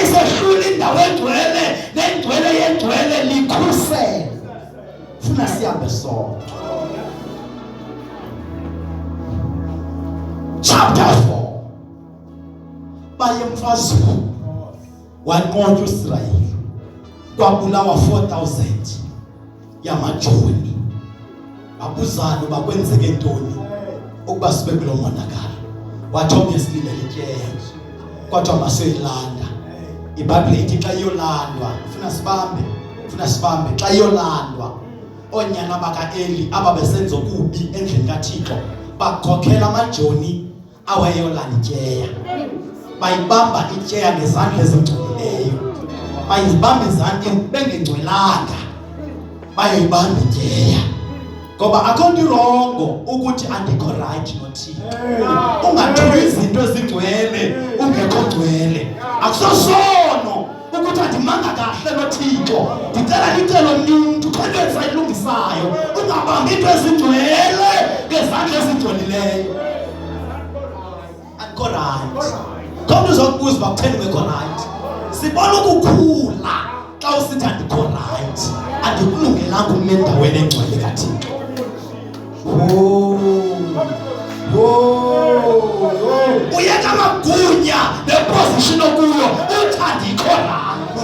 isehlula indawo engcwele nengcwele yengcwele likhusele. Funa sihambe sonke. Chapter 4. Baye mfazweni wanqotsha uIsrayeli. Kwabulawa 4,000 yamajoni. Abuzana bakwenzeke ntoni ukuba sibe kulo monakalo. Wathi obviously lelityeya. Kodwa masoyilanda. iBhayibhile ithi xa iyolandwa funa sibambe xa iyolandwa onyana bakaEli ababesenza okubi endlini kaThixo bakhokhela amajoni awayolanda ityeya. Bayibamba ityeya ngezandla ezingcolileyo. Bayibamba izandla bengengcwelanga. Bayoyibamba ityeya. Ngoba akho nto irongo ukuthi andikho right nothixo. Ungathuki izinto ezingcwele ungekho ngcwele. Akusosono ukuthi andimanga kahle nothixo. Ndicela licelo umuntu qhubeka sayilungisayo. Ungabambi into ezingcwele ngezandla ezingcolileyo. Andikho right. Kodwa uzokubuza bakutheni ungekho right. Sibona ukukhula xa usithi andikho right. Andikulungelanga ukume endaweni engcwele kaThixo. Uyeka amagunya neposition okuyo uthandikho right.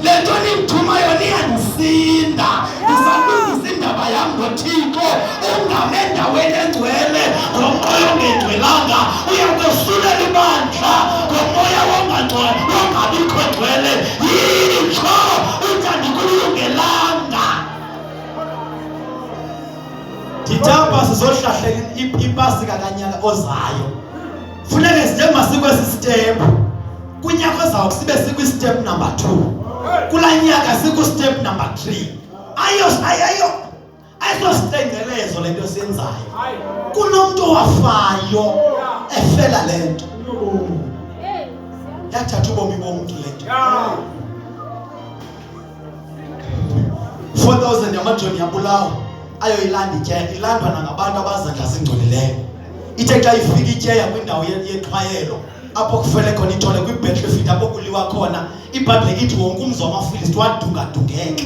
Le nto nimthuma yona iyandisinda. Ndizalungisa indaba yam noThixo. Ungame endaweni engcwele ngomoya ongengcwelanga. Uyakwesulela ibandla ngomoya wongabikho ngcwele. Yitsho uthi andikulungelanga. Ndithamba sizohlahlela ipasika kanyaka ozayo. Funeke njengoba sikwesi step kunyaka ozayo sibe sikwistep number 2. Kula nyaka sikwistep number 3. Ayositengelezo lento senzayo. Kunomuntu wafayo efela lento. Yathatha ubomi bomuntu lento. 4,000 yamajoni yabulawa. Ayoyilanda ityeya ilandwa nangabantu abazandla zingcolileyo. Ithe xa ifika ityeya kwindawo yexhwayelo apho kufele khona ithole kwi-battlefield apho kuliwa khona. iBhayibhile ithi wonke umzi wamaFilisti wadungadungeka.